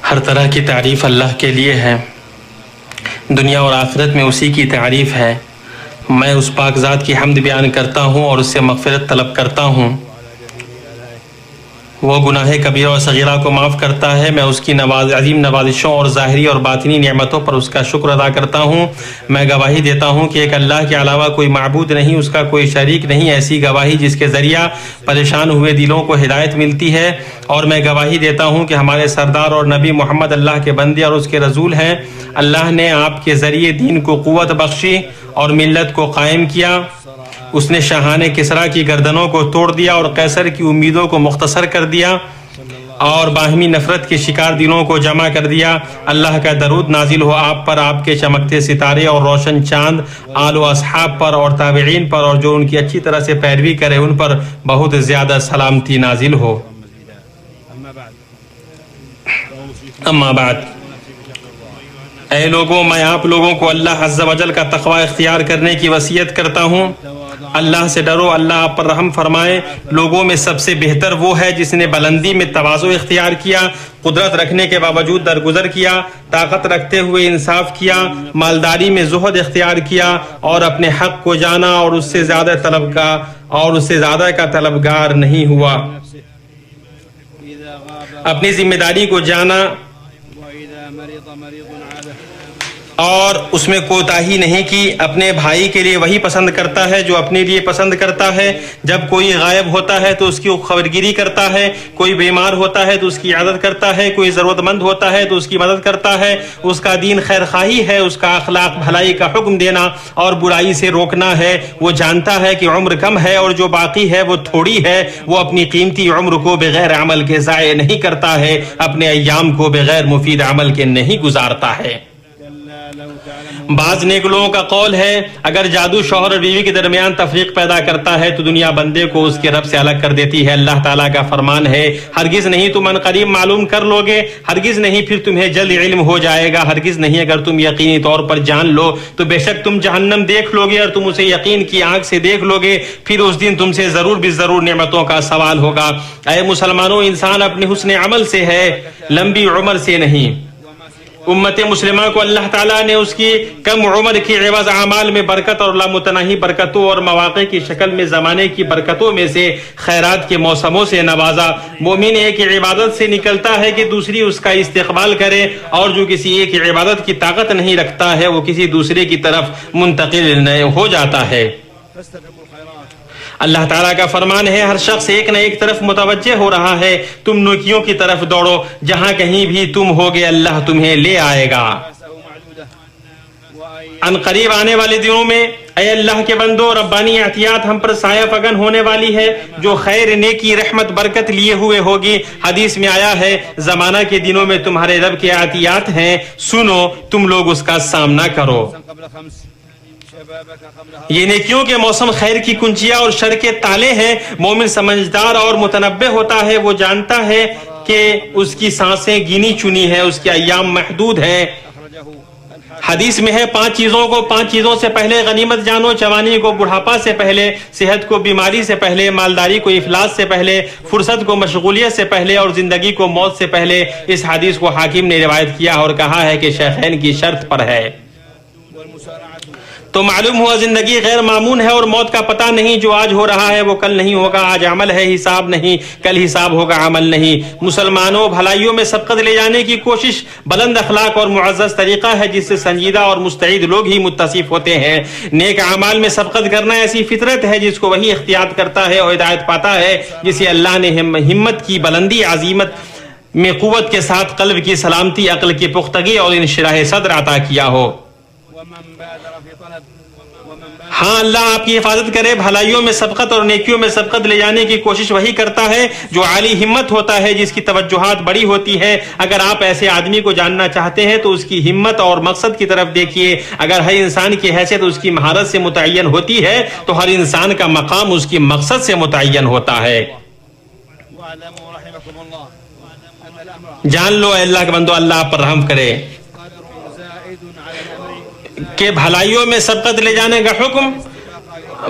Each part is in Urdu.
ہر طرح کی تعریف اللہ کے لیے ہے، دنیا اور آخرت میں اسی کی تعریف ہے۔ میں اس پاک ذات کی حمد بیان کرتا ہوں اور اس سے مغفرت طلب کرتا ہوں۔ وہ گناہ کبیرہ اور صغیرہ کو معاف کرتا ہے۔ میں اس کی عظیم نوازشوں اور ظاہری اور باطنی نعمتوں پر اس کا شکر ادا کرتا ہوں۔ میں گواہی دیتا ہوں کہ ایک اللہ کے علاوہ کوئی معبود نہیں، اس کا کوئی شریک نہیں، ایسی گواہی جس کے ذریعہ پریشان ہوئے دلوں کو ہدایت ملتی ہے۔ اور میں گواہی دیتا ہوں کہ ہمارے سردار اور نبی محمد اللہ کے بندے اور اس کے رسول ہیں۔ اللہ نے آپ کے ذریعے دین کو قوت بخشی اور ملت کو قائم کیا۔ اس نے شاہان کسریٰ کی گردنوں کو توڑ دیا اور قیصر کی امیدوں کو مختصر کر دیا اور باہمی نفرت کے شکار دلوں کو جمع کر دیا۔ اللہ کا درود نازل ہو آپ پر، آپ کے چمکتے ستارے اور روشن چاند، آل و اصحاب پر اور تابعین پر، اور جو ان کی اچھی طرح سے پیروی کرے ان پر بہت زیادہ سلامتی نازل ہو۔ اما بعد، اے لوگوں، میں آپ لوگوں کو اللہ عز و جل کا تقوی اختیار کرنے کی وصیت کرتا ہوں۔ اللہ سے ڈرو، اللہ آپ پر رحم فرمائے۔ لوگوں میں سب سے بہتر وہ ہے جس نے بلندی میں تواضع اختیار کیا، قدرت رکھنے کے باوجود درگزر کیا، طاقت رکھتے ہوئے انصاف کیا، مالداری میں زہد اختیار کیا اور اپنے حق کو جانا اور اس سے زیادہ کا طلبگار نہیں ہوا۔ اپنی ذمہ داری کو جانا اور اس میں کوتاہی نہیں کی۔ اپنے بھائی کے لیے وہی پسند کرتا ہے جو اپنے لیے پسند کرتا ہے۔ جب کوئی غائب ہوتا ہے تو اس کی خبرگیری کرتا ہے، کوئی بیمار ہوتا ہے تو اس کی عیادت کرتا ہے، کوئی ضرورت مند ہوتا ہے تو اس کی مدد کرتا ہے۔ اس کا دین خیر خواہی ہے، اس کا اخلاق بھلائی کا حکم دینا اور برائی سے روکنا ہے۔ وہ جانتا ہے کہ عمر کم ہے اور جو باقی ہے وہ تھوڑی ہے۔ وہ اپنی قیمتی عمر کو بغیر عمل کے ضائع نہیں کرتا ہے، اپنے ایام کو بغیر مفید عمل کے نہیں گزارتا ہے۔ بعض نیک لوگوں کا قول ہے اگر جادو شوہر اور بیوی کے درمیان تفریق پیدا کرتا ہے تو دنیا بندے کو اس کے رب سے الگ کر دیتی ہے۔ اللہ تعالیٰ کا فرمان ہے ہرگز نہیں تم عنقریب معلوم کر لو گے، ہرگز نہیں پھر تمہیں جلد علم ہو جائے گا، ہرگز نہیں اگر تم یقینی طور پر جان لو تو بے شک تم جہنم دیکھ لو گے اور تم اسے یقین کی آنکھ سے دیکھ لو گے، پھر اس دن تم سے ضرور بالضرور نعمتوں کا سوال ہوگا۔ اے مسلمانوں، انسان اپنے حسن عمل سے ہے، لمبی عمر سے نہیں۔ امت مسلمہ کو اللہ تعالیٰ نے اس کی کم عمر کی عوض اعمال میں برکت اور لامتناہی برکتوں اور مواقع کی شکل میں زمانے کی برکتوں میں سے خیرات کے موسموں سے نوازا۔ مومن ایک عبادت سے نکلتا ہے کہ دوسری اس کا استقبال کرے، اور جو کسی ایک عبادت کی طاقت نہیں رکھتا ہے وہ کسی دوسرے کی طرف منتقل ہو جاتا ہے۔ اللہ تعالیٰ کا فرمان ہے ہر شخص ایک نہ ایک طرف متوجہ ہو رہا ہے، تم نیکیوں کی طرف دوڑو، جہاں کہیں بھی تم ہوگے اللہ تمہیں لے آئے گا۔ ان قریب آنے والے دنوں میں اے اللہ کے بندو، ربانی احتیاط ہم پر سایہ فگن ہونے والی ہے جو خیر، نیکی، رحمت، برکت لیے ہوئے ہوگی۔ حدیث میں آیا ہے زمانہ کے دنوں میں تمہارے رب کے احتیاط ہیں، سنو تم لوگ اس کا سامنا کرو۔ یہ نیکیوں کے موسم خیر کی کنجیاں اور شر کے تالے ہیں۔ مومن سمجھدار اور متنبہ ہوتا ہے، وہ جانتا ہے کہ اس کی سانسیں گنی چنی ہیں، اس کے ایام محدود ہیں۔ حدیث میں ہے 5 چیزوں سے پہلے غنیمت جانو، جوانی کو بڑھاپا سے پہلے، صحت کو بیماری سے پہلے، مالداری کو افلاس سے پہلے، فرصت کو مشغولیت سے پہلے اور زندگی کو موت سے پہلے۔ اس حدیث کو حاکم نے روایت کیا اور کہا ہے کہ شیخین کی شرط پر ہے۔ تو معلوم ہوا زندگی غیر معمون ہے اور موت کا پتہ نہیں، جو آج ہو رہا ہے وہ کل نہیں ہوگا۔ آج عمل ہے حساب نہیں، کل حساب ہوگا عمل نہیں۔ مسلمانوں، بھلائیوں میں سبقت لے جانے کی کوشش بلند اخلاق اور معزز طریقہ ہے جس سے سنجیدہ اور مستعد لوگ ہی متصف ہوتے ہیں۔ نیک اعمال میں سبقت کرنا ایسی فطرت ہے جس کو وہی اختیار کرتا ہے اور ہدایت پاتا ہے جسے اللہ نے ہمت کی بلندی، عزیمت میں قوت کے ساتھ قلب کی سلامتی، عقل کی پختگی اور انشراح صدر عطا کیا ہو۔ ہاں، اللہ آپ کی حفاظت کرے۔ بھلائیوں میں سبقت اور نیکیوں میں سبقت لے جانے کی کوشش وہی کرتا ہے جو عالی ہمت ہوتا ہے، جس کی توجہات بڑی ہوتی ہے۔ اگر آپ ایسے آدمی کو جاننا چاہتے ہیں تو اس کی ہمت اور مقصد کی طرف دیکھیے۔ اگر ہر انسان کی حیثیت اس کی مہارت سے متعین ہوتی ہے تو ہر انسان کا مقام اس کی مقصد سے متعین ہوتا ہے۔ جان لو اے اللہ کے بندو، اللہ آپ پر رحم کرے کہ بھلائیوں میں سبقت لے جانے کا حکم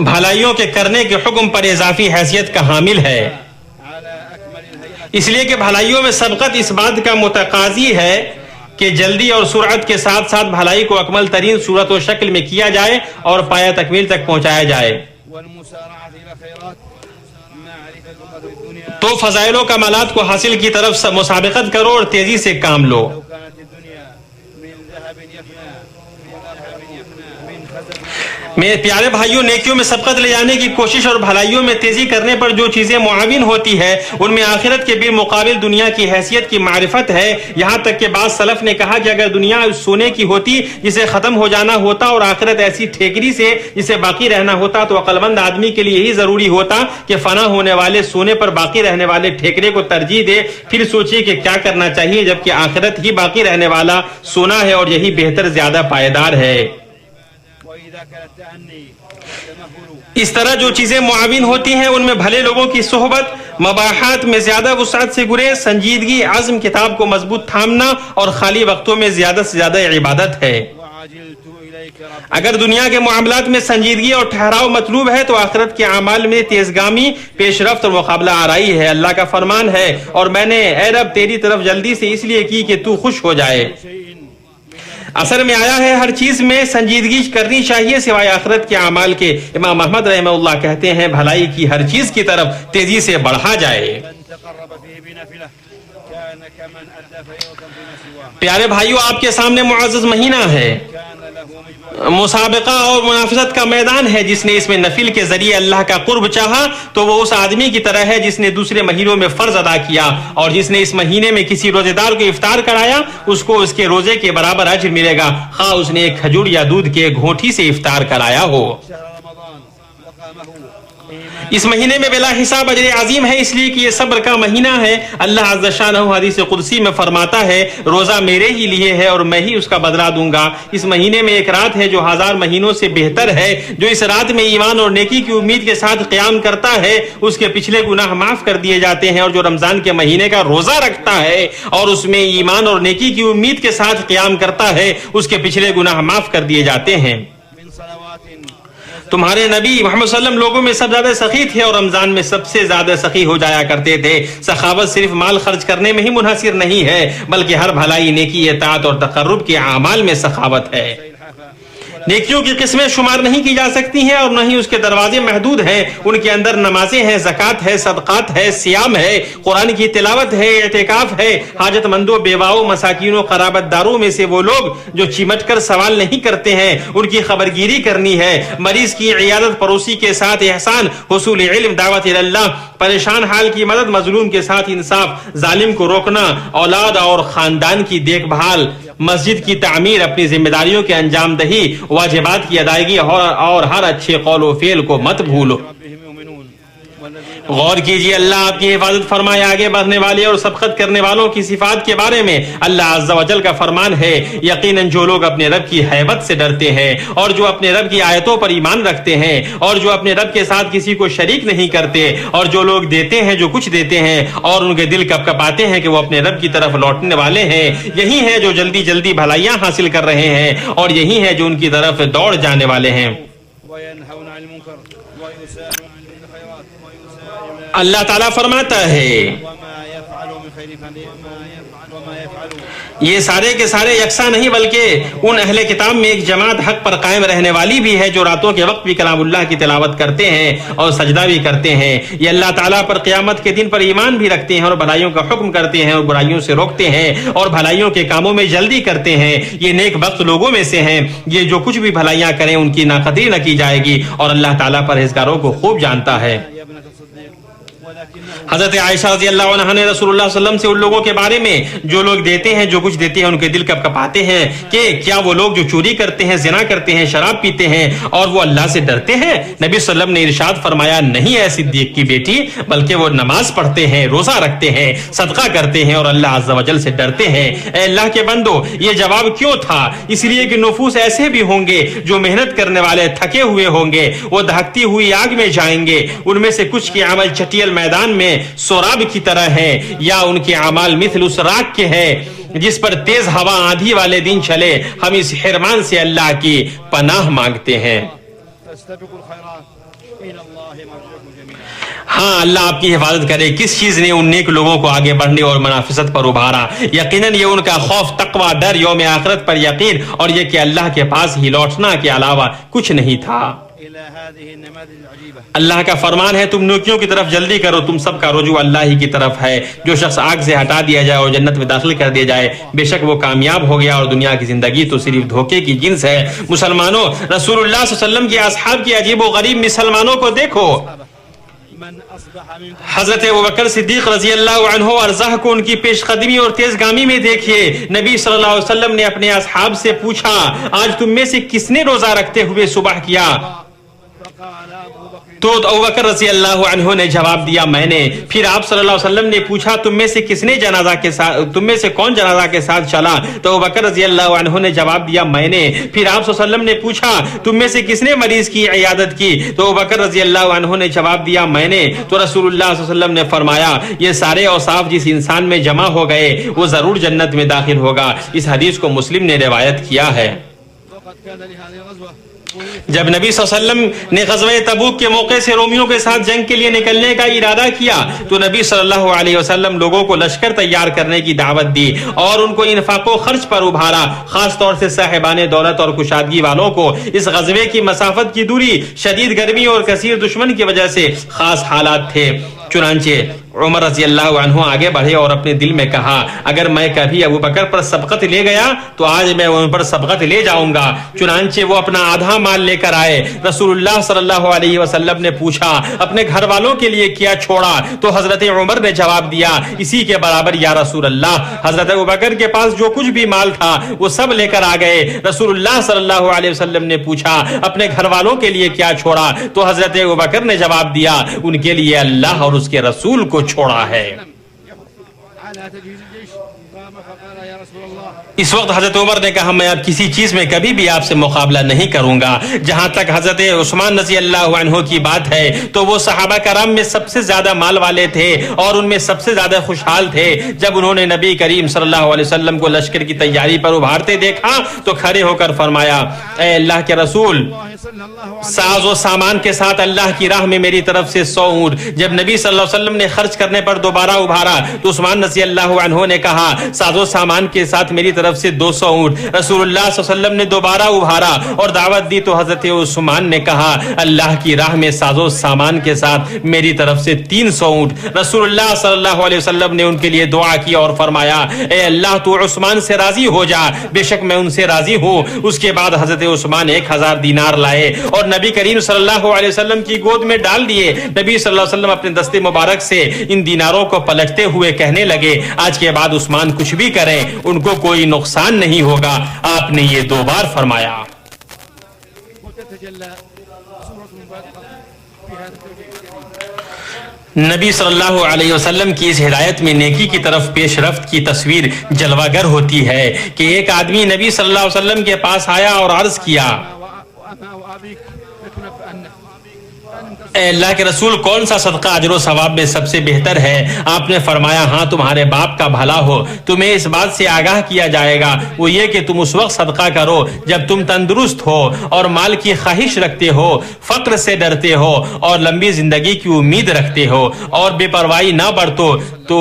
بھلائیوں کے کرنے کے حکم پر اضافی حیثیت کا حامل ہے۔ اس لیے کہ بھلائیوں میں سبقت اس بات کا متقاضی ہے کہ جلدی اور سرعت کے ساتھ ساتھ بھلائی کو اکمل ترین صورت و شکل میں کیا جائے اور پایہ تکمیل تک پہنچایا جائے. تو فضائل و کمالات کو حاصل کی طرف مسابقت کرو اور تیزی سے کام لو. میرے پیارے بھائیوں، نیکیوں میں سبقت لے جانے کی کوشش اور بھلائیوں میں تیزی کرنے پر جو چیزیں معاون ہوتی ہے ان میں آخرت کے بالمقابل دنیا کی حیثیت کی معرفت ہے. یہاں تک کہ بعض سلف نے کہا کہ اگر دنیا سونے کی ہوتی جسے ختم ہو جانا ہوتا اور آخرت ایسی ٹھیکری سے جسے باقی رہنا ہوتا تو عقل مند آدمی کے لیے یہی ضروری ہوتا کہ فنا ہونے والے سونے پر باقی رہنے والے ٹھیکرے کو ترجیح دے. پھر سوچیے کہ کیا کرنا چاہیے جبکہ آخرت ہی باقی رہنے والا سونا ہے اور یہی بہتر زیادہ پائیدار ہے. اس طرح جو چیزیں معاون ہوتی ہیں ان میں بھلے لوگوں کی صحبت، مباحات میں زیادہ وسعت سے گریز، سنجیدگی، عزم، کتاب کو مضبوط تھامنا اور خالی وقتوں میں زیادہ سے زیادہ عبادت ہے. اگر دنیا کے معاملات میں سنجیدگی اور ٹھہراؤ مطلوب ہے تو آخرت کے اعمال میں تیزگامی، پیش رفت اور مقابلہ آرائی ہے. اللہ کا فرمان ہے، اور میں نے اے رب تیری طرف جلدی سے اس لیے کی کہ تو خوش ہو جائے. اثر میں آیا ہے ہر چیز میں سنجیدگی کرنی چاہیے سوائے آخرت کے اعمال کے. امام احمد رحمہ اللہ کہتے ہیں بھلائی کی ہر چیز کی طرف تیزی سے بڑھا جائے. پیارے بھائیو، آپ کے سامنے معزز مہینہ ہے، مسابقہ اور منافست کا میدان ہے. جس نے اس میں نفل کے ذریعے اللہ کا قرب چاہا تو وہ اس آدمی کی طرح ہے جس نے دوسرے مہینوں میں فرض ادا کیا، اور جس نے اس مہینے میں کسی روزے دار کو افطار کرایا اس کو اس کے روزے کے برابر اجر ملے گا، خواہ اس نے ایک کھجور یا دودھ کے گھونٹی سے افطار کرایا ہو. اس مہینے میں بلا حساب اجر عظیم ہے، اس لیے کہ یہ صبر کا مہینہ ہے. اللہ عز شانہ حدیث قدسی میں فرماتا ہے روزہ میرے ہی لیے ہے اور میں ہی اس کا بدلہ دوں گا. اس مہینے میں ایک رات ہے جو 1000 مہینوں سے بہتر ہے. جو اس رات میں ایمان اور نیکی کی امید کے ساتھ قیام کرتا ہے اس کے پچھلے گناہ معاف کر دیے جاتے ہیں، اور جو رمضان کے مہینے کا روزہ رکھتا ہے اور اس میں ایمان اور نیکی کی امید کے ساتھ قیام کرتا ہے اس کے پچھلے گناہ معاف کر دیے جاتے ہیں. تمہارے نبی محمد صلی اللہ علیہ وسلم لوگوں میں سب زیادہ سخی تھے اور رمضان میں سب سے زیادہ سخی ہو جایا کرتے تھے. سخاوت صرف مال خرچ کرنے میں ہی منحصر نہیں ہے بلکہ ہر بھلائی، نیکی، اطاعت اور تقرب کے اعمال میں سخاوت ہے. نیکیوں کی قسمیں شمار نہیں کی جا سکتی ہیں اور نہ ہی اس کے دروازے محدود ہیں. ان کے اندر نمازیں ہیں، زکوٰۃ ہے، صدقات ہے، سیام ہے، قرآن کی تلاوت ہے، اعتکاف ہے. حاجت مندوں، بیواؤں، مساکینوں، قرابت داروں میں سے وہ لوگ جو چمٹ کر سوال نہیں کرتے ہیں ان کی خبرگیری کرنی ہے. مریض کی عیادت، پڑوسی کے ساتھ احسان، حصول علم، دعوت اللہ، پریشان حال کی مدد، مظلوم کے ساتھ انصاف، ظالم کو روکنا، اولاد اور خاندان کی دیکھ بھال، مسجد کی تعمیر، اپنی ذمہ داریوں کے انجام دہی، واجبات کی ادائیگی اور ہر اچھے قول و فعل کو مت بھولو. غور کیجیے، اللہ آپ کی حفاظت فرمائے. آگے بڑھنے والے اور سبقت کرنے والوں کی صفات کے بارے میں اللہ عز و جل کا فرمان ہے یقیناً جو لوگ اپنے رب کی ہیبت سے ڈرتے ہیں اور جو اپنے رب کی آیتوں پر ایمان رکھتے ہیں اور جو اپنے رب کے ساتھ کسی کو شریک نہیں کرتے اور جو لوگ دیتے ہیں جو کچھ دیتے ہیں اور ان کے دل کپ کپاتے ہیں کہ وہ اپنے رب کی طرف لوٹنے والے ہیں، یہی ہیں جو جلدی جلدی بھلائیاں حاصل کر رہے ہیں اور یہی ہیں جو ان کی طرف دوڑ جانے والے ہیں. اللہ تعالیٰ فرماتا ہے یہ سارے کے سارے یکساں نہیں بلکہ ان اہل کتاب میں ایک جماعت حق پر قائم رہنے والی بھی ہے جو راتوں کے وقت بھی کلام اللہ کی تلاوت کرتے ہیں اور سجدہ بھی کرتے ہیں. یہ اللہ تعالیٰ پر قیامت کے دن پر ایمان بھی رکھتے ہیں اور بھلائیوں کا حکم کرتے ہیں اور برائیوں سے روکتے ہیں اور بھلائیوں کے کاموں میں جلدی کرتے ہیں. یہ نیک بخت لوگوں میں سے ہیں. یہ جو کچھ بھی بھلائیاں کریں ان کی ناقدری نہ کی جائے گی اور اللہ تعالیٰ پرہیزگاروں کو خوب جانتا ہے. حضرت عائشہ رضی اللہ عنہ نے رسول اللہ صلی اللہ علیہ وسلم سے ان لوگوں کے بارے میں جو لوگ دیتے ہیں جو کچھ دیتے ہیں ان کے دل کپ کپاتے ہیں کہ کیا وہ لوگ جو چوری کرتے ہیں، زنا کرتے ہیں، شراب پیتے ہیں اور وہ اللہ سے ڈرتے ہیں؟ نبی صلی اللہ علیہ وسلم نے ارشاد فرمایا نہیں اے صدیق کی بیٹی، بلکہ وہ نماز پڑھتے ہیں، روزہ رکھتے ہیں، صدقہ کرتے ہیں اور اللہ عز و جل سے ڈرتے ہیں. اے اللہ کے بندو، یہ جواب کیوں تھا؟ اس لیے کہ نفوس ایسے بھی ہوں گے جو محنت کرنے والے تھکے ہوئے ہوں گے، وہ دہکتی ہوئی آگ میں جائیں گے. ان میں سے کچھ کے عمل چٹیل میدان میں سوراب کی طرح ہے یا ان کے اعمال مثل اس راک کے ہے جس پر تیز ہوا آندھی والے دن چلے. ہم اس حرمان سے اللہ کی پناہ مانگتے ہیں. ہاں اللہ آپ کی حفاظت کرے. کس چیز نے ان نیک لوگوں کو آگے بڑھنے اور منافست پر ابھارا؟ یقیناً یہ ان کا خوف، تقوی، ڈر، یوم آخرت پر یقین اور یہ کہ اللہ کے پاس ہی لوٹنا کے علاوہ کچھ نہیں تھا. اللہ کا فرمان ہے تم نیکیوں کی طرف جلدی کرو، تم سب کا رجوع اللہ ہی کی طرف ہے. جو شخص آگ سے ہٹا دیا جائے اور جنت میں داخل کر دیا جائے بے شک وہ کامیاب ہو گیا اور دنیا کی زندگی تو صرف دھوکے کی جنس ہے. مسلمانوں، رسول اللہ صلی اللہ علیہ وسلم کے اصحاب کی عجیب و غریب مسلمانوں کو دیکھو. حضرت ابوبکر صدیق رضی اللہ عنہ ارزاہ کو ان کی پیش قدمی اور تیز گامی میں دیکھیے. نبی صلی اللہ علیہ وسلم نے اپنے اصحاب سے پوچھا آج تم میں سے کس نے روزہ رکھتے ہوئے صبح کیا؟ تو ابوبکر رضی اللہ عنہ نے جواب دیا میں نے. پھر آپ صلی اللہ علیہ وسلم نے پوچھا تم میں سے کس نے جنازہ کے ساتھ، تم میں سے کون جنازہ کے ساتھ چلا؟ تو ابوبکر رضی اللہ عنہ نے جواب دیا میں نے. پھر آپ صلی اللہ علیہ وسلم نے پوچھا تم میں سے کس نے مریض کی عیادت کی؟ تو ابوبکر رضی اللہ عنہ نے جواب دیا میں نے. تو رسول اللہ صلی اللہ علیہ وسلم نے فرمایا یہ سارے اوصاف جس انسان میں جمع ہو گئے وہ ضرور جنت میں داخل ہوگا. اس حدیث کو مسلم نے روایت کیا ہے. جب نبی صلی اللہ علیہ وسلم نے غزوہ تبوک کے موقع سے رومیوں کے ساتھ جنگ کے لیے نکلنے کا ارادہ کیا تو نبی صلی اللہ علیہ وسلم لوگوں کو لشکر تیار کرنے کی دعوت دی اور ان کو انفاق و خرچ پر ابھارا. خاص طور سے صاحبان دولت اور کشادگی والوں کو اس غزوے کی مسافت کی دوری، شدید گرمی اور کثیر دشمن کی وجہ سے خاص حالات تھے. چنانچہ عمر رضی اللہ عنہ آگے بڑھے اور اپنے دل میں کہا اگر میں کبھی ابو بکر پر سبقت لے گیا تو آج میں ان پر سبقت لے جاؤں گا. چنانچہ وہ اپنا آدھا مال لے کر آئے. رسول اللہ صلی اللہ علیہ وسلم نے پوچھا اپنے گھر والوں کے لیے کیا چھوڑا؟ تو حضرت عمر نے جواب دیا اسی کے برابر یا رسول اللہ. حضرت ابو بکر کے پاس جو کچھ بھی مال تھا وہ سب لے کر آ گئے. رسول اللہ صلی اللہ علیہ وسلم نے پوچھا اپنے گھر والوں کے لیے کیا چھوڑا؟ تو حضرت ابو بکر نے جواب دیا ان کے لیے اللہ اور اس کے رسول کو چھوڑا ہے. اس وقت حضرت عمر نے کہا میں اب کسی چیز میں کبھی بھی آپ سے مقابلہ نہیں کروں گا. جہاں تک حضرت عثمان رضی اللہ عنہ کی بات ہے تو وہ صحابہ کرام میں سب سے زیادہ مال والے تھے اور ان میں سب سے زیادہ خوشحال تھے. جب انہوں نے نبی کریم صلی اللہ علیہ وسلم کو لشکر کی تیاری پر ابھارتے دیکھا تو کھڑے ہو کر فرمایا اے اللہ کے رسول، ساز و سامان کے ساتھ اللہ کی راہ میں میری طرف سے 100 اونٹ. جب نبی صلی اللہ علیہ وسلم نے خرچ کرنے پر دوبارہ ابھارا تو عثمان رضی اللہ عنہ نے کہا ساز و سامان کے ساتھ میری طرف سے 200 اونٹ. رسول اللہ صلی اللہ علیہ وسلم نے دوبارہ ابھارا اور دعوت دی تو حضرت عثمان نے کہا اللہ کی راہ میں ساز و سامان کے ساتھ میری طرف سے 300 اونٹ. رسول اللہ صلی اللہ علیہ وسلم نے ان کے لیے دعا کی اور فرمایا اے اللہ تو عثمان سے راضی ہو جا، بے شک میں ان سے راضی ہوں. اس کے بعد حضرت عثمان 1000 دینار لائے اور نبی کریم صلی اللہ علیہ وسلم کی گود میں ڈال دیے. نبی صلی اللہ علیہ وسلم اپنے دستے مبارک سے ان دیناروں کو پلٹتے ہوئے کہنے لگے آج کے بعد عثمان کچھ بھی کریں ان کو کوئی نقصان نہیں ہوگا. آپ نے یہ 2 بار فرمایا. نبی صلی اللہ علیہ وسلم کی اس ہدایت میں نیکی کی طرف پیش رفت کی تصویر جلوہ گر ہوتی ہے کہ ایک آدمی نبی صلی اللہ علیہ وسلم کے پاس آیا اور عرض کیا اے اللہ کے رسول کون سا صدقہ اجر و ثواب میں سب سے بہتر ہے؟ آپ نے فرمایا ہاں تمہارے باپ کا بھلا ہو. تمہیں اس بات سے آگاہ کیا جائے گا وہ یہ کہ تم اس وقت صدقہ کرو جب تم تندرست ہو اور مال کی خواہش رکھتے ہو، فقر سے ڈرتے ہو اور لمبی زندگی کی امید رکھتے ہو اور بے پرواہی نہ برتو تو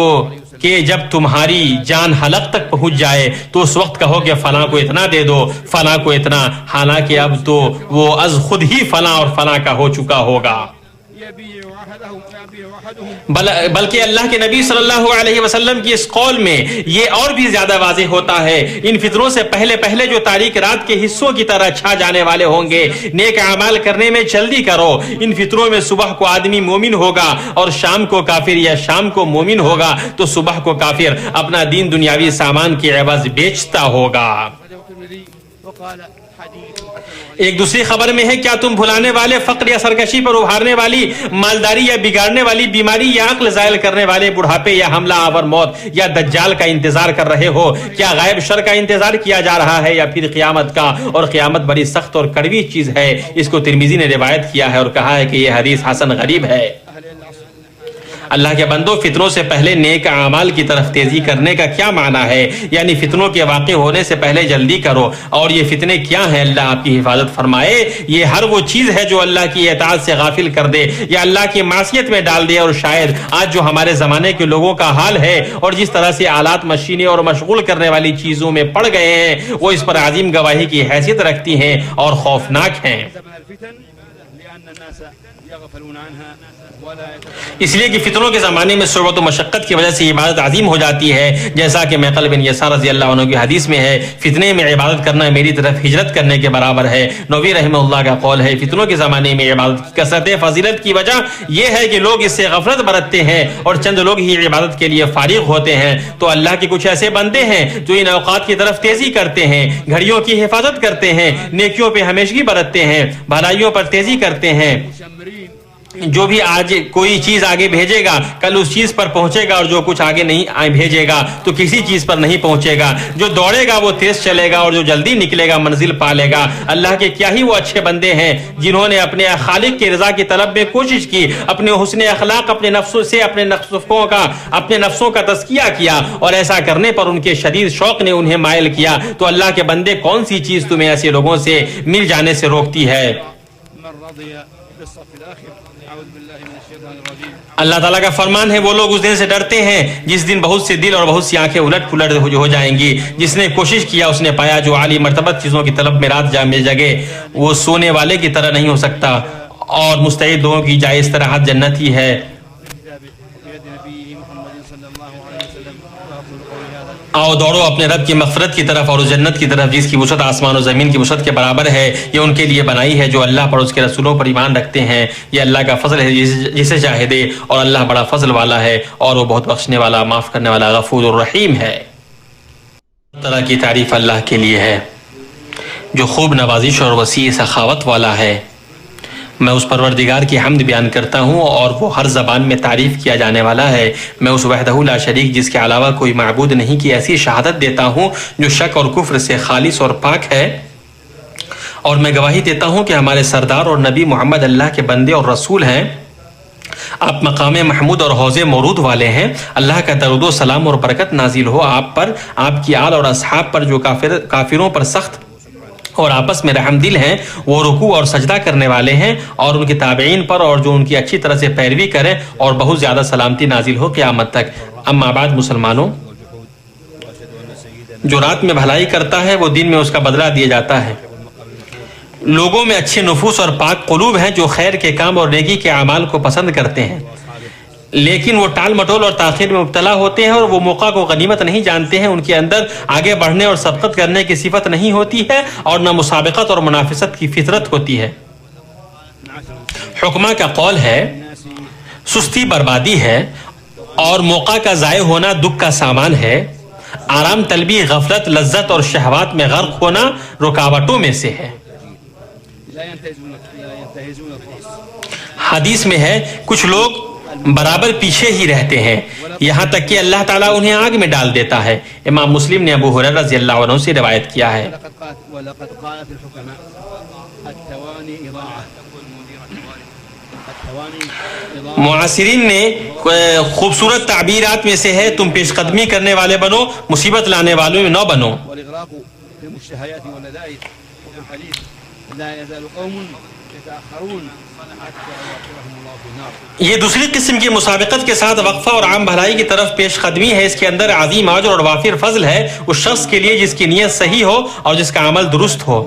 کہ جب تمہاری جان حلق تک پہنچ جائے تو اس وقت کہو کہ فلاں کو اتنا دے دو، فلاں کو اتنا، حالانکہ اب تو وہ از خود ہی فلاں اور فلاں کا ہو چکا ہوگا. بلکہ اللہ کے نبی صلی اللہ علیہ وسلم کی اس قول میں یہ اور بھی زیادہ واضح ہوتا ہے ان فطروں سے پہلے پہلے جو تاریک رات کے حصوں کی طرح چھا جانے والے ہوں گے نیک اعمال کرنے میں جلدی کرو. ان فطروں میں صبح کو آدمی مومن ہوگا اور شام کو کافر یا شام کو مومن ہوگا تو صبح کو کافر اپنا دین دنیاوی سامان کی عوض بیچتا ہوگا. ایک دوسری خبر میں ہے کیا تم بھلانے والے، فقر یا سرکشی پر ابھارنے والی، مالداری یا بگاڑنے والی، بیماری یا عقل زائل کرنے والے، بڑھاپے یا حملہ آور موت یا دجال کا انتظار کر رہے ہو؟ کیا غائب شر کا انتظار کیا جا رہا ہے یا پھر قیامت کا؟ اور قیامت بڑی سخت اور کڑوی چیز ہے. اس کو ترمذی نے روایت کیا ہے اور کہا ہے کہ یہ حدیث حسن غریب ہے. اللہ کے بندوں، فتنوں سے پہلے نیک اعمال کی طرف تیزی کرنے کا کیا معنی ہے؟ یعنی فتنوں کے واقع ہونے سے پہلے جلدی کرو. اور یہ فتنے کیا ہیں؟ اللہ آپ کی حفاظت فرمائے. یہ ہر وہ چیز ہے جو اللہ کی اطاعت سے غافل کر دے یا اللہ کی معصیت میں ڈال دے. اور شاید آج جو ہمارے زمانے کے لوگوں کا حال ہے اور جس طرح سے آلات، مشینیں اور مشغول کرنے والی چیزوں میں پڑ گئے ہیں، وہ اس پر عظیم گواہی کی حیثیت رکھتی ہیں اور خوفناک ہیں. اس لیے کہ فتنوں کے زمانے میں صعوبت و مشقت کی وجہ سے عبادت عظیم ہو جاتی ہے. جیسا کہ معقل بن یسار رضی اللہ عنہ کی حدیث میں ہے، فتنے میں عبادت کرنا میری طرف ہجرت کرنے کے برابر ہے. نووی رحمہ اللہ کا قول ہے، فتنوں کے زمانے میں عبادت کی کثرت فضیلت کی وجہ یہ ہے کہ لوگ اس سے غفلت برتتے ہیں اور چند لوگ ہی عبادت کے لیے فارغ ہوتے ہیں. تو اللہ کے کچھ ایسے بندے ہیں جو ان اوقات کی طرف تیزی کرتے ہیں، گھڑیوں کی حفاظت کرتے ہیں، نیکیوں پہ ہمیشگی برتتے ہیں، بھلائیوں پر تیزی کرتے ہیں. جو بھی آج کوئی چیز آگے بھیجے گا کل اس چیز پر پہنچے گا، اور جو کچھ آگے نہیں بھیجے گا تو کسی چیز پر نہیں پہنچے گا. جو دوڑے گا وہ تیز چلے گا، اور جو جلدی نکلے گا منزل پا لے گا. اللہ کے کیا ہی وہ اچھے بندے ہیں جنہوں نے اپنے خالق کی رضا کی طلب میں کوشش کی، اپنے حسن اخلاق، اپنے نفسوں سے اپنے نفسوں کا تزکیہ کیا، اور ایسا کرنے پر ان کے شدید شوق نے انہیں مائل کیا. تو اللہ کے بندے، کون سی چیز تمہیں ایسے لوگوں سے مل جانے سے روکتی ہے؟ اللہ تعالیٰ کا فرمان ہے، وہ لوگ اس دن سے ڈرتے ہیں جس دن بہت سے دل اور بہت سی آنکھیں الٹ پلٹ ہو جائیں گی. جس نے کوشش کیا اس نے پایا، جو عالی مرتبت چیزوں کی طلب میں رات جگے وہ سونے والے کی طرح نہیں ہو سکتا. اور مستعد لوگوں کی جائے استراحت جنت ہی ہے. آؤ دوڑو اپنے رب کی مغفرت کی طرف اور اس جنت کی طرف جس کی وسعت آسمان و زمین کی وسعت کے برابر ہے. یہ ان کے لیے بنائی ہے جو اللہ پر اس کے رسولوں پر ایمان رکھتے ہیں. یہ اللہ کا فضل ہے جسے چاہے دے، اور اللہ بڑا فضل والا ہے اور وہ بہت بخشنے والا، معاف کرنے والا، غفور الرحیم ہے. طرح کی تعریف اللہ کے لیے ہے جو خوب نوازش اور وسیع سخاوت والا ہے. میں اس پروردگار کی حمد بیان کرتا ہوں اور وہ ہر زبان میں تعریف کیا جانے والا ہے. میں اس وحدہ لا شریک جس کے علاوہ کوئی معبود نہیں کی ایسی شہادت دیتا ہوں جو شک اور کفر سے خالص اور پاک ہے. اور میں گواہی دیتا ہوں کہ ہمارے سردار اور نبی محمد اللہ کے بندے اور رسول ہیں. آپ مقام محمود اور حوض مورود والے ہیں. اللہ کا درود و سلام اور برکت نازل ہو آپ پر، آپ کی آل اور اصحاب پر جو کافروں پر سخت اور آپس میں رحم دل ہیں، وہ رکوع اور سجدہ کرنے والے ہیں، اور ان کے تابعین پر اور جو ان کی اچھی طرح سے پیروی کریں، اور بہت زیادہ سلامتی نازل ہو قیامت تک. اما بعد، مسلمانوں، جو رات میں بھلائی کرتا ہے وہ دن میں اس کا بدلہ دیا جاتا ہے. لوگوں میں اچھے نفوس اور پاک قلوب ہیں جو خیر کے کام اور نیکی کے اعمال کو پسند کرتے ہیں، لیکن وہ ٹال مٹول اور تاخیر میں مبتلا ہوتے ہیں اور وہ موقع کو غنیمت نہیں جانتے ہیں. ان کے اندر آگے بڑھنے اور سبقت کرنے کی صفت نہیں ہوتی ہے اور نہ مسابقت اور منافست کی فطرت ہوتی ہے. حکمہ کا قول ہے، سستی بربادی ہے اور موقع کا ضائع ہونا دکھ کا سامان ہے. آرام طلبی غفلت، لذت اور شہوات میں غرق ہونا رکاوٹوں میں سے ہے. حدیث میں ہے، کچھ لوگ برابر پیچھے ہی رہتے ہیں یہاں تک کہ اللہ تعالیٰ انہیں آگ میں ڈال دیتا ہے. امام مسلم نے ابو ہریرہ رضی اللہ عنہ سے روایت کیا ہے. معاصرین نے خوبصورت تعبیرات میں سے ہے، تم پیش قدمی کرنے والے بنو، مصیبت لانے والوں میں نہ بنو. یہ دوسری قسم کی مسابقت کے ساتھ وقفہ اور عام بھلائی کی طرف پیش قدمی ہے. اس کے اندر عظیم اجر اور وافر فضل ہے اس شخص کے لیے جس کی نیت صحیح ہو اور جس کا عمل درست ہو.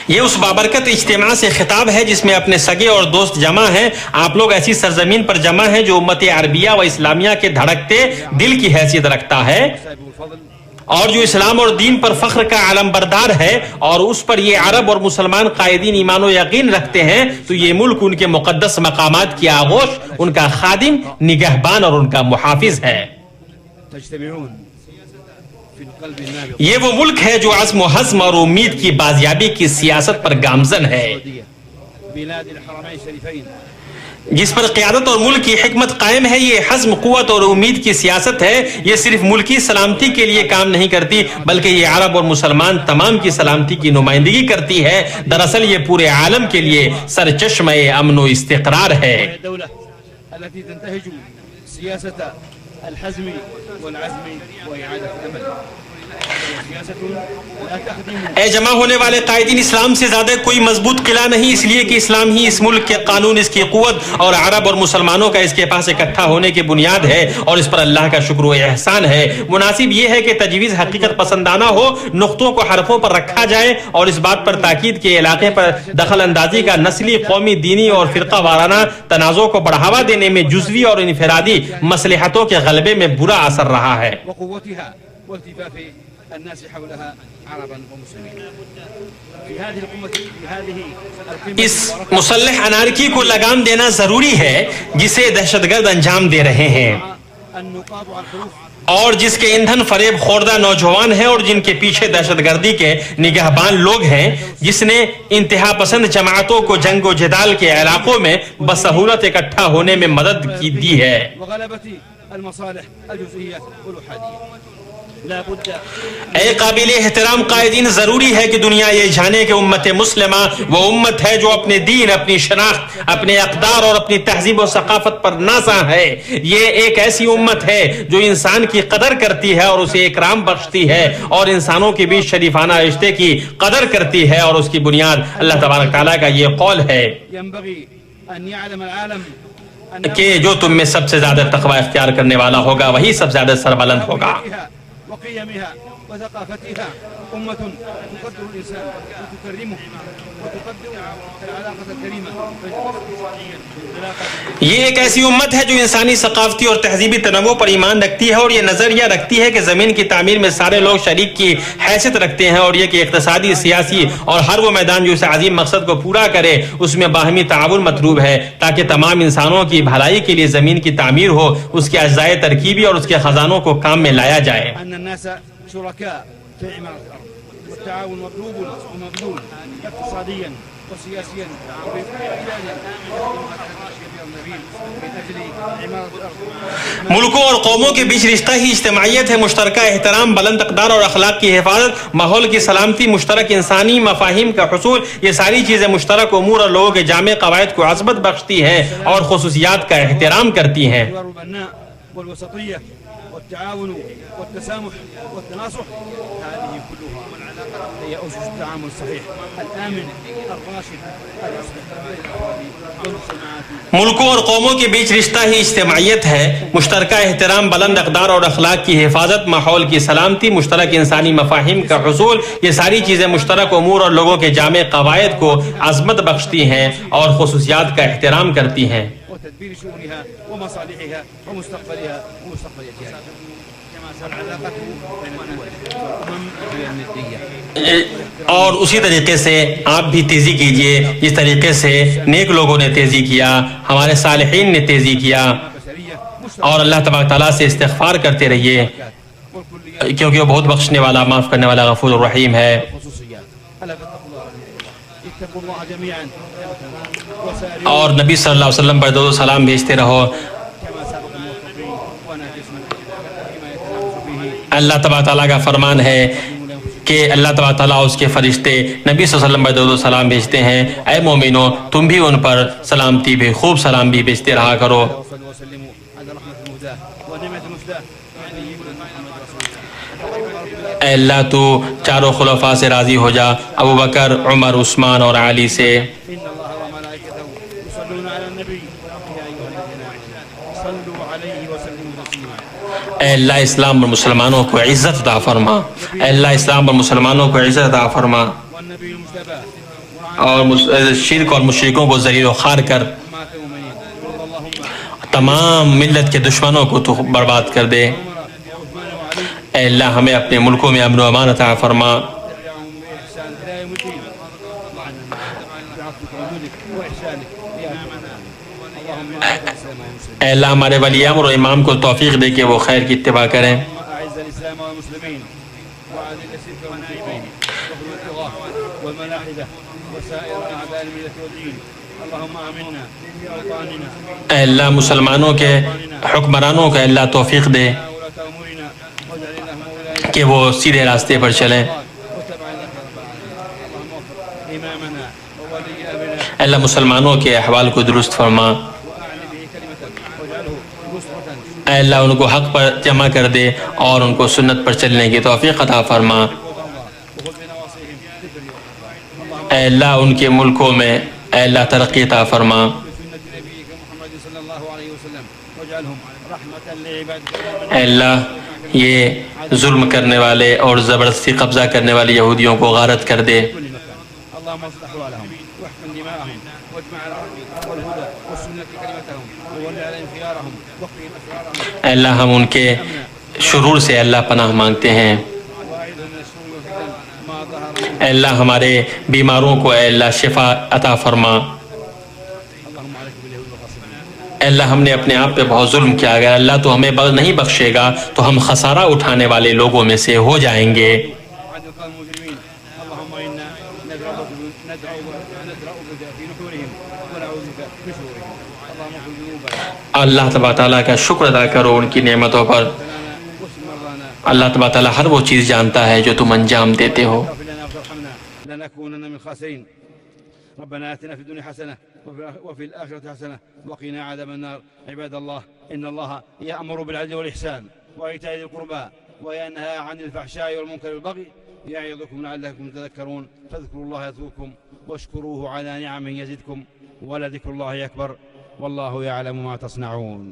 یہ اس بابرکت اجتماع سے خطاب ہے جس میں اپنے سگے اور دوست جمع ہیں. آپ لوگ ایسی سرزمین پر جمع ہیں جو امت عربیہ و اسلامیہ کے دھڑکتے دل کی حیثیت رکھتا ہے اور جو اسلام اور دین پر فخر کا علم بردار ہے، اور اس پر یہ عرب اور مسلمان قائدین ایمان و یقین رکھتے ہیں. تو یہ ملک ان کے مقدس مقامات کی آغوش، ان کا خادم، نگہبان اور ان کا محافظ ہے. یہ وہ ملک ہے جو عزم و حزم اور امید کی بازیابی کی سیاست پر گامزن ہے. جس پر قیادت اور ملک کی حکمت قائم ہے، یہ حزم، قوت اور امید کی سیاست ہے. یہ صرف ملکی سلامتی کے لیے کام نہیں کرتی بلکہ یہ عرب اور مسلمان تمام کی سلامتی کی نمائندگی کرتی ہے. دراصل یہ پورے عالم کے لیے سرچشمہ امن و استقرار ہے. التي تنتهج سياسة الحزم والعزم وإعادة الأمل. اے جمع ہونے والے قائدین، اسلام سے زیادہ کوئی مضبوط قلعہ نہیں، اس لیے کہ اسلام ہی اس ملک کے قانون، اس کی قوت اور عرب اور مسلمانوں کا اس کے پاس اکٹھا ہونے کی بنیاد ہے، اور اس پر اللہ کا شکر و احسان ہے. مناسب یہ ہے کہ تجویز حقیقت پسندانہ ہو، نقطوں کو حرفوں پر رکھا جائے اور اس بات پر تاکید کہ علاقے پر دخل اندازی کا نسلی، قومی، دینی اور فرقہ وارانہ تنازع کو بڑھاوا دینے میں جزوی اور انفرادی مصلحتوں کے غلبے میں برا اثر رہا ہے. الناس حولها عربا ومسلمين. في هذه القمة اس مسلح انارکی کو لگام دینا ضروری ہے جسے دہشت گرد انجام دے رہے ہیں اور جس کے ایندھن فریب خوردہ نوجوان ہیں اور جن کے پیچھے دہشت گردی کے نگہبان لوگ ہیں، جس نے انتہا پسند جماعتوں کو جنگ و جدال کے علاقوں میں بسہولت اکٹھا ہونے میں مدد کی دی ہے. وغلبت المصالح الجزئية والوحدية. اے قابل احترام قائدین، ضروری ہے کہ دنیا یہ جانے کہ امت مسلمہ وہ امت ہے جو اپنے دین، اپنی شناخت، اپنے اقدار اور اپنی تہذیب و ثقافت پر نازاں ہے. یہ ایک ایسی امت ہے جو انسان کی قدر کرتی ہے اور اسے اکرام بخشتی ہے اور انسانوں کے بیچ شریفانہ رشتے کی قدر کرتی ہے، اور اس کی بنیاد اللہ تبارک تعالیٰ کا یہ قول ہے کہ جو تم میں سب سے زیادہ تقوی اختیار کرنے والا ہوگا وہی سب سے زیادہ سربلند ہوگا. وقيمها وثقافتها أمة تقدر الإنسان وتكرمه وتقدر العلاقة الكريمة. یہ ایک ایسی امت ہے جو انسانی ثقافتی اور تہذیبی تنوع پر ایمان رکھتی ہے اور یہ نظریہ رکھتی ہے کہ زمین کی تعمیر میں سارے لوگ شریک کی حیثیت رکھتے ہیں، اور یہ کہ اقتصادی، سیاسی اور ہر وہ میدان جو اس عظیم مقصد کو پورا کرے اس میں باہمی تعاون مطلوب ہے تاکہ تمام انسانوں کی بھلائی کے لیے زمین کی تعمیر ہو، اس کے اجزائے ترکیبی اور اس کے خزانوں کو کام میں لایا جائے. الناس شركاء في عمارة الأرض، والتعاون مطلوب ومبذول اقتصاديا وسياسيا ملکوں اور قوموں کے بیچ رشتہ ہی اجتماعیت ہے. مشترکہ احترام، بلند اقدار اور اخلاق کی حفاظت، ماحول کی سلامتی، مشترک انسانی مفاہیم کا حصول، یہ ساری چیزیں مشترک امور اور لوگوں کے جامع قواعد کو عظمت بخشتی ہیں اور خصوصیات کا احترام کرتی ہیں. والتعاون والتسامح والتناصح، هذه كلها هي أسس التعامل الصحيح الآمن الراشد ملکوں اور قوموں کے بیچ رشتہ ہی اجتماعیت ہے. مشترکہ احترام، بلند اقدار اور اخلاق کی حفاظت، ماحول کی سلامتی، مشترک انسانی مفاہیم کا حصول، یہ ساری چیزیں مشترک امور اور لوگوں کے جامع قواعد کو عظمت بخشتی ہیں اور خصوصیات کا احترام کرتی ہیں. وتدبير شؤونها ومصالحها ومستقبلها ومستقبل أجيالها. والعلاقة بين الدول والأمم هي الندية. اور اسی طریقے سے آپ بھی تیزی کیجئے جس طریقے سے نیک لوگوں نے تیزی کیا، ہمارے صالحین نے تیزی کیا، اور اللہ تبارک تعالیٰ سے استغفار کرتے رہیے کیونکہ وہ بہت بخشنے والا، معاف کرنے والا، غفور الرحیم ہے. اور نبی صلی اللہ علیہ وسلم پر درود و سلام بھیجتے رہو. اللہ تبارک تعالیٰ کا فرمان ہے کہ اللہ تبارک تعالیٰ اس کے فرشتے نبی صلی اللہ علیہ وسلم پر درود و سلام بھیجتے ہیں. اے مومنو، تم بھی ان پر سلامتی بھی، خوب سلام بھی بھیجتے رہا کرو. اے اللہ تو چاروں خلفاء سے راضی ہو جا، ابو بکر، عمر، عثمان اور علی سے. اے اللہ اسلام اور مسلمانوں کو عزت عطا فرما. اے اللہ اسلام اور مسلمانوں کو عزت عطا فرما اور شرک اور مشرکوں کو ذلیل و خوار کر تمام ملت کے دشمنوں کو تو برباد کر دے. اے اللہ ہمیں اپنے ملکوں میں امن و امان عطا فرما. اے اللہ ہمارے ولی امر اور امام کو توفیق دے کہ وہ خیر کی اتباع کریں. اللهم آمنا في أوطاننا اے اللہ مسلمانوں کے حکمرانوں کو اللہ توفیق دے وولاة أمورنا واجعل اللهم ولايتنا کہ وہ سیدھے راستے پر چلیں. واتبعنا خير العالمين. اللهم وفق إمامنا وولي أمرنا اے اللہ مسلمانوں کے احوال کو درست فرما. وأعل به كلمتك واجعله نصرة اے اللہ ان کو حق پر جمع کر دے اور ان کو سنت پر چلنے کی توفیق عطا فرما. وخذ بنواصيهم في البر والبحر. اللهم اے اللہ ان کے ملکوں میں اے اللہ ترقی عطا فرما. بسنة نبيك محمد صلى الله عليه وسلم واجعلهم رحمة لعبادك. اے اللہ یہ ظلم کرنے والے اور زبردستی قبضہ کرنے والے یہودیوں کو غارت کر دے. كل مكان. اللهم اصلح احوالهم واحقن دماءهم واجمع على الحق والهدى والسنة كلمتهم وول عليهم خيارهم وقهم اسرارهم. اے اللہ ہم ان کے شرور سے اللہ پناہ مانگتے ہیں. واعذهم من السوء والفتن ما ظهر منها. اے اللہ ہمارے بیماروں کو اے اللہ شفا عطا فرما. اللهم عليك باليهود والغاصبين. اے اللہ ہم نے اپنے آپ پہ بہت ظلم کیا گیا. اللہ تو ہمیں نہیں بخشے گا تو ہم خسارہ اٹھانے والے لوگوں میں سے ہو جائیں گے. وعد القوم المجرمين. اللهم انا ندرأ بك في نحورهم ونعوذ بك من شرورهم. اللهم اغفر ذنوبنا اللہ تبارک تعالیٰ کا شکر ادا کرو ان کی نعمتوں پر. واشف مرضانا اللہ تبارک تعالیٰ ہر وہ چیز جانتا ہے جو تم انجام دیتے ہو. واغفر لنا وارحمنا لنكونن من الخاسرين. ربنا آتنا في الدنيا حسنة وفي الآخرة حسنة وقنا عذاب النار. عباد الله إن الله يأمر بالعدل والإحسان وإيتاء ذي القربى وينهى عن الفحشاء والمنكر والبغي يعظكم لعلكم تذكرون. فاذكروا الله يذكركم واشكروه على نعمه يزدكم ولذكر الله أكبر والله يعلم ما تصنعون.